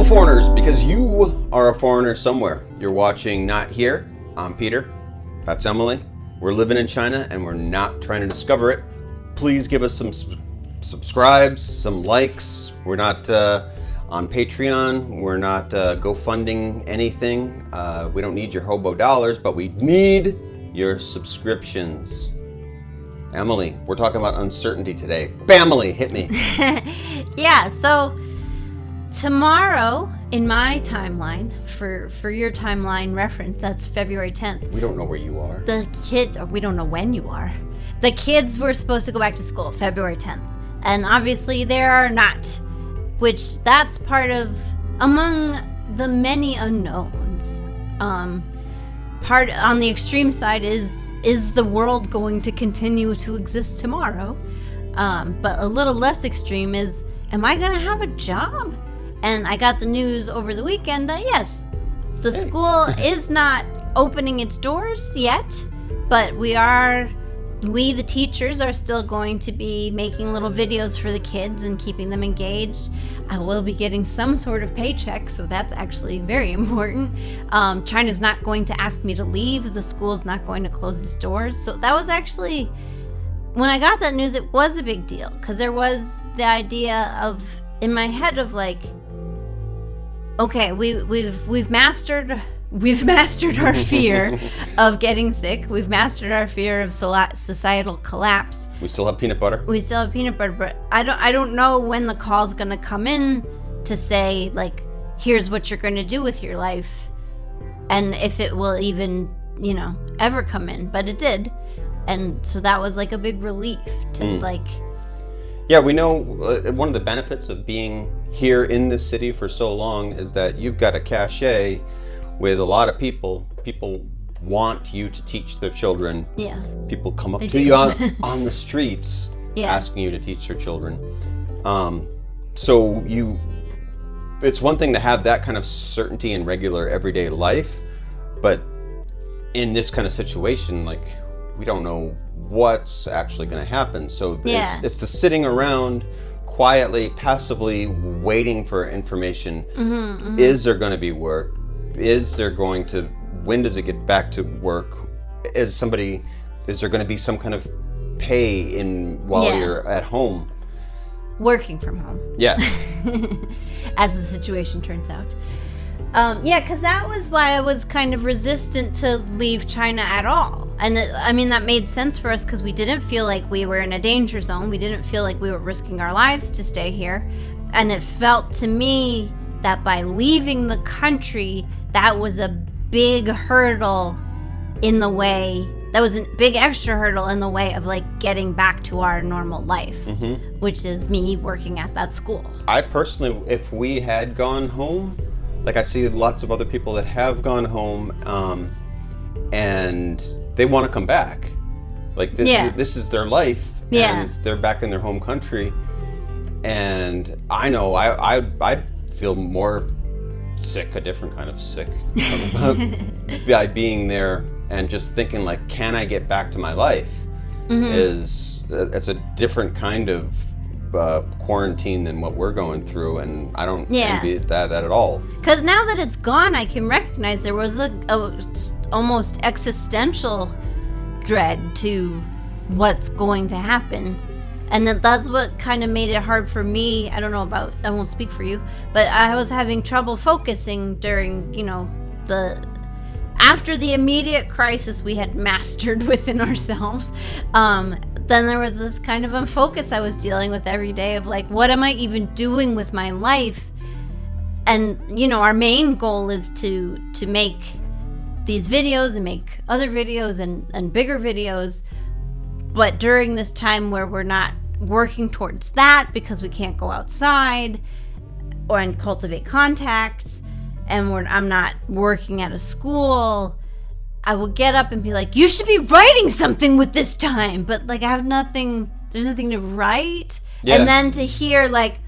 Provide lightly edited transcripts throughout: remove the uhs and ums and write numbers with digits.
Hello, foreigners, because you are a foreigner somewhere. You're watching Not Here. I'm Peter. That's Emily. We're living in China and we're not trying to discover it. Please give us some subscribes, some likes. We're not on Patreon. We're not GoFunding anything. We don't need your hobo dollars, but we need your subscriptions. Emily, we're talking about uncertainty today. Family, hit me. Yeah, so tomorrow in my timeline, for your timeline reference, that's February 10th. We don't know where you are. We don't know when you are. The kids were supposed to go back to school February 10th. And obviously they are not, which that's part of, among the many unknowns. Part on the extreme side is the world going to continue to exist tomorrow? But a little less extreme is, am I going to have a job? And I got the news over the weekend that yes, the school is not opening its doors yet, but we the teachers are still going to be making little videos for the kids and keeping them engaged. I will be getting some sort of paycheck, so that's actually very important. China's not going to ask me to leave. The school's not going to close its doors. So that was actually, when I got that news, it was a big deal, because there was the idea of, in my head, of like, okay, we've mastered our fear of getting sick. We've mastered our fear of societal collapse. We still have peanut butter. But I don't know when the call's gonna come in to say, like, here's what you're gonna do with your life, and if it will even, ever come in. But it did, and so that was like a big relief to like. Yeah, we know one of the benefits of being here in this city for so long is that you've got a cachet with a lot of people. People want you to teach their children. Yeah. People come up to you on the streets asking you to teach their children. So it's one thing to have that kind of certainty in regular everyday life, but in this kind of situation, like, we don't know what's actually going to happen. So it's the sitting around quietly, passively waiting for information. Is there going to be work? When does it get back to work? Is there going to be some kind of pay while you're at home? Working from home. Yeah. As the situation turns out. Because that was why I was kind of resistant to leave China at all. And that made sense for us because we didn't feel like we were in a danger zone. We didn't feel like we were risking our lives to stay here. And it felt to me that by leaving the country, that was a big hurdle in the way. That was a big extra hurdle in the way of like getting back to our normal life, which is me working at that school. I personally, if we had gone home, like I see lots of other people that have gone home, and they want to come back. Like this is their life, and they're back in their home country. And I know I'd feel more sick, a different kind of sick, by being there and just thinking like, can I get back to my life? It's a different kind of quarantine than what we're going through, and I don't envy that at all. Because now that it's gone, I can recognize there was a almost existential dread to what's going to happen. And that's what kind of made it hard for me. I won't speak for you, but I was having trouble focusing during, after the immediate crisis we had mastered within ourselves. Then there was this kind of unfocus I was dealing with every day of like, what am I even doing with my life? And, our main goal is to make these videos and make other videos and bigger videos. But during this time where we're not working towards that because we can't go outside and cultivate contacts, and I'm not working at a school, I will get up and be like, you should be writing something with this time. But like, there's nothing to write. Yeah. And then to hear like,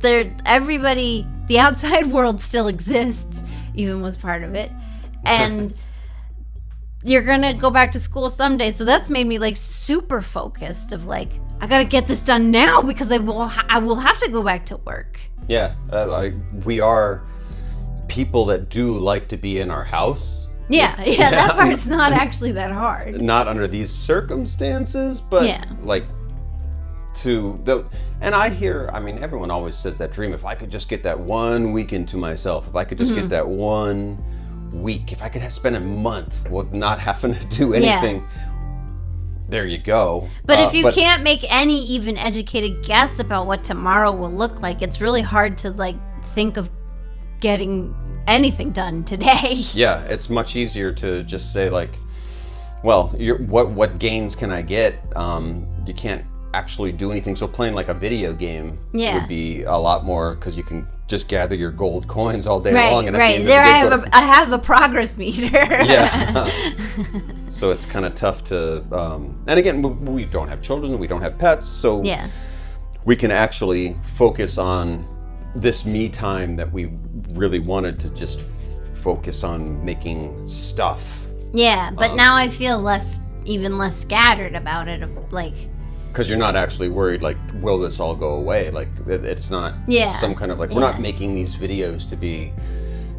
the outside world still exists, even was part of it. And you're gonna go back to school someday, so that's made me like super focused of like, I gotta get this done now because I will have to go back to work. Yeah, we are people that do like to be in our house. Yeah, that part's not actually that hard. Not under these circumstances, but like and I hear, I mean, everyone always says that dream, if I could just get that 1 weekend to myself, if I could just get that 1 week, if I could spend a month with not having to do anything, there you go. But if you can't make any even educated guess about what tomorrow will look like, it's really hard to like think of getting anything done today. Yeah, it's much easier to just say like, well, what gains can I get? You can't actually do anything. So playing like a video game would be a lot more, because you can just gather your gold coins all day long. And at the end of the day, I have a progress meter. Yeah. So it's kind of tough to, and again, we don't have children, we don't have pets, so we can actually focus on this me time that we really wanted to just focus on making stuff. Yeah, but now I feel even less scattered about it, like, because you're not actually worried, like, will this all go away? Like, it's not some kind of, like, we're not making these videos to be,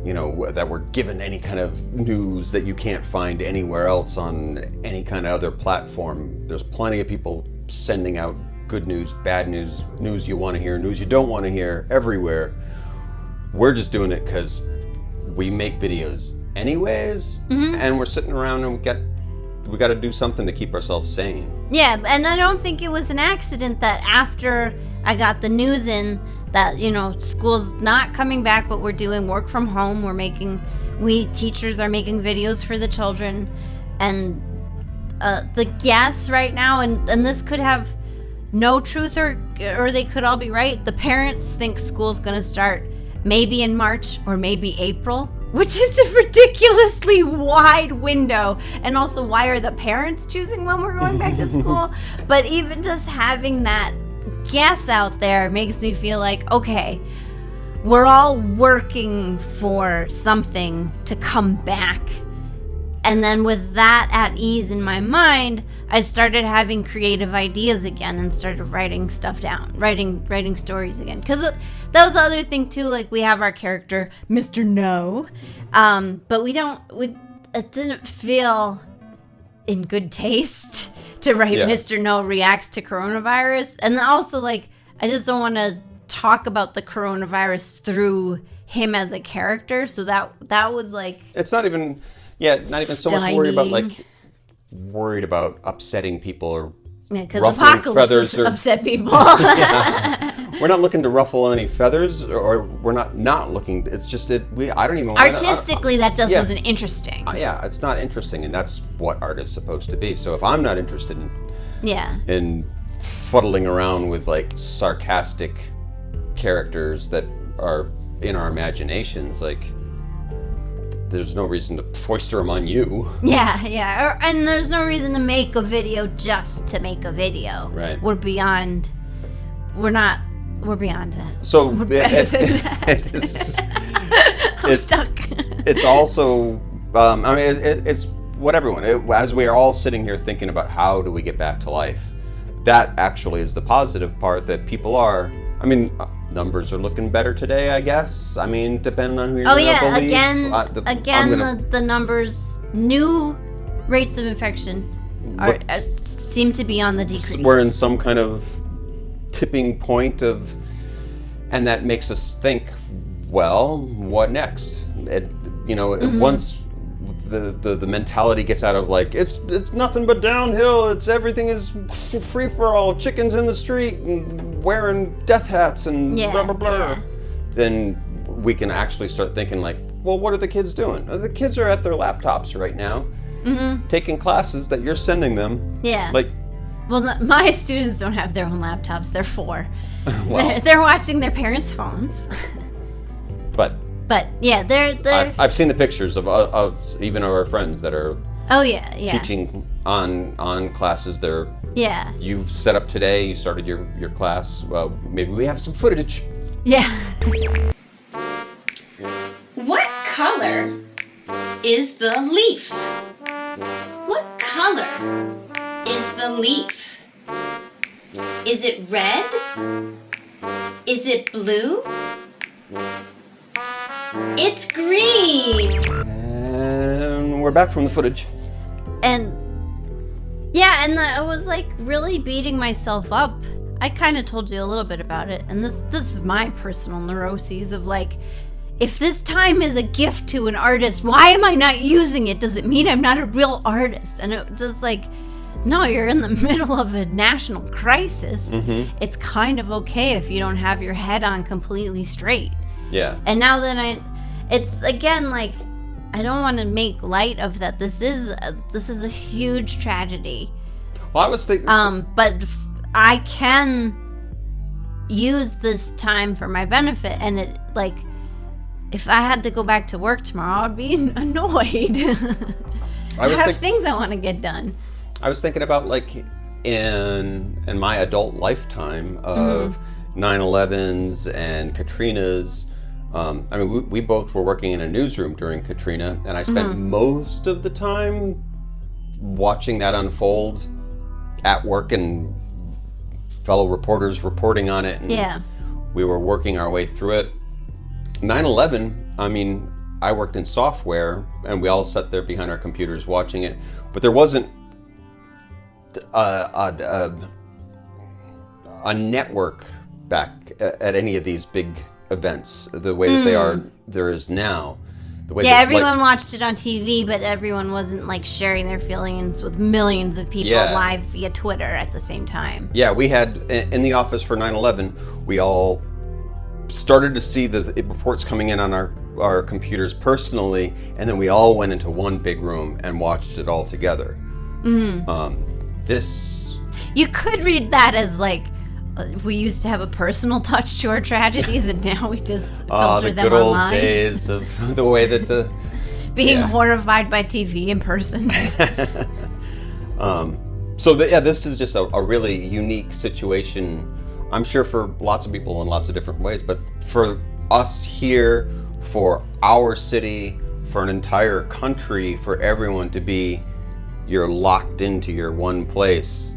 you know, that we're given any kind of news that you can't find anywhere else on any kind of other platform. There's plenty of people sending out good news, bad news, news you want to hear, news you don't want to hear, everywhere. We're just doing it because we make videos anyways, and we're sitting around and we got to do something to keep ourselves sane. Yeah, and I don't think it was an accident that after I got the news in that, you know, school's not coming back, but we're doing work from home. We teachers are making videos for the children, and the guess right now, and this could have no truth or they could all be right. The parents think school's going to start maybe in March or maybe April, which is a ridiculously wide window. And also, why are the parents choosing when we're going back to school? But even just having that guess out there makes me feel like, okay, we're all working for something to come back. And then with that at ease in my mind, I started having creative ideas again and started writing stuff down, writing stories again. Because that was the other thing too, like we have our character, Mr. No, but it didn't feel in good taste to write Mr. No reacts to coronavirus. And also, like, I just don't want to talk about the coronavirus through him as a character. So that was like... It's not even so much worried about upsetting people or because ruffling feathers or upset people. We're not looking to ruffle any feathers, or we're not looking. It's just I don't even artistically that just wasn't interesting. It's not interesting, and that's what art is supposed to be. So if I'm not interested in fuddling around with like sarcastic characters that are in our imaginations, like, there's no reason to foist them on you. And there's no reason to make a video just to make a video. Right. We're beyond that. So we're better than that. I'm stuck. It's also, it's what everyone, as we are all sitting here thinking about how do we get back to life, that actually is the positive part, that people are, numbers are looking better today, I guess. Depending on who you're going to believe. The numbers, new rates of infection seem to be on the decrease. We're in some kind of tipping point and that makes us think, well, what next? Once the mentality gets out of like, it's nothing but downhill, everything is free for all, chickens in the street and wearing death hats and blah blah blah, then we can actually start thinking like, well, what are the kids doing? The kids are at their laptops right now, taking classes that you're sending them. Well, my students don't have their own laptops. They're 4. Well, they're watching their parents' phones. But yeah, they're. I've seen the pictures of even our friends that are. Teaching on classes. You've set up today. You started your class. Well, maybe we have some footage. Yeah. What color is the leaf? What color is the leaf? Is it red? Is it blue? It's green. And we're back from the footage. And yeah, and I was like really beating myself up. I kind of told you a little bit about it, and this is my personal neuroses of like, if this time is a gift to an artist, why am I not using it? Does it mean I'm not a real artist? And it just like, no, you're in the middle of a national crisis. Mm-hmm. It's kind of okay if you don't have your head on completely straight. Yeah. And now that it's again like, I don't want to make light of that. This is a huge tragedy. Well, I was thinking. But I can use this time for my benefit, and it like, if I had to go back to work tomorrow, I'd be annoyed. I have things I want to get done. I was thinking about like in my adult lifetime of 9/11s and Katrina's. I mean, we both were working in a newsroom during Katrina, and I spent most of the time watching that unfold at work and fellow reporters reporting on it. And we were working our way through it. 9/11, I mean, I worked in software, and we all sat there behind our computers watching it, but there wasn't a network back at any of these big events the way that there is now. The way everyone watched it on TV, but everyone wasn't like sharing their feelings with millions of people live via Twitter at the same time. Yeah, we had in the office for 9/11, we all started to see the reports coming in on our computers personally, and then we all went into one big room and watched it all together. You could read that as like, we used to have a personal touch to our tragedies, and now we just filter them online. The good old days of the way that being horrified by TV in person. This is just a really unique situation, I'm sure, for lots of people in lots of different ways, but for us here, for our city, for an entire country, for everyone to be, you're locked into your one place,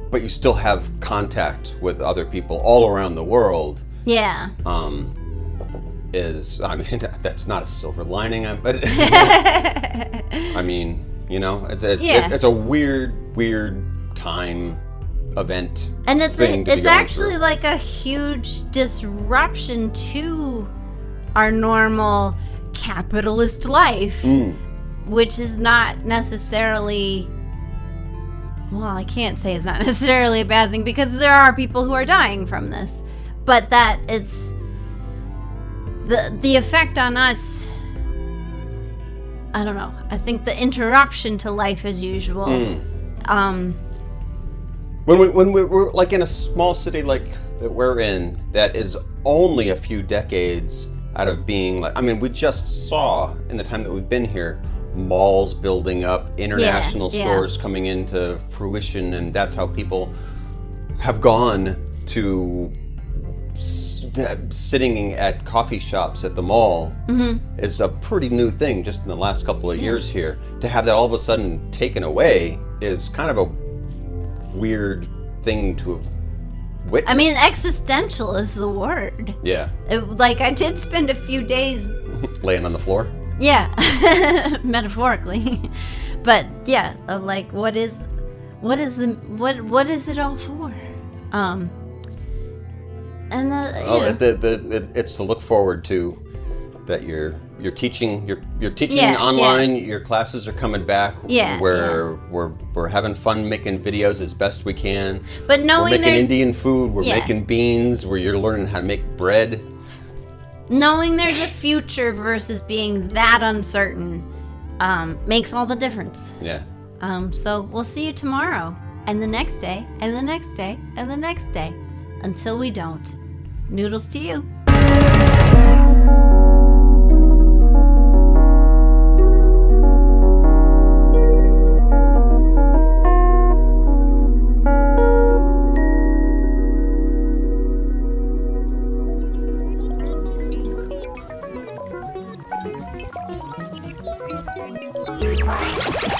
but you still have contact with other people all around the world. Yeah. That's not a silver lining, but I mean, you know, it's a weird time event. And it's actually like a huge disruption to our normal capitalist life, which is not necessarily, well, I can't say it's not necessarily a bad thing, because there are people who are dying from this, but that it's the effect on us. I don't know. I think the interruption to life as usual. When we're like in a small city like that we're in, that is only a few decades out of being like, I mean, we just saw in the time that we've been here, malls building up, international stores coming into fruition, and that's how people have gone to sitting at coffee shops at the mall is a pretty new thing just in the last couple of years here. To have that all of a sudden taken away is kind of a weird thing to have witnessed. I mean, existential is the word. Yeah. I did spend a few days laying on the floor. Yeah, metaphorically, but yeah, like what is it all for? It's to look forward to that you're teaching online. Your classes are coming back. We're having fun making videos as best we can. But knowing we're making Indian food, we're making beans, where you're learning how to make bread. Knowing there's a future versus being that uncertain makes all the difference. Yeah. So we'll see you tomorrow, and the next day, and the next day, and the next day, until we don't. Noodles to you.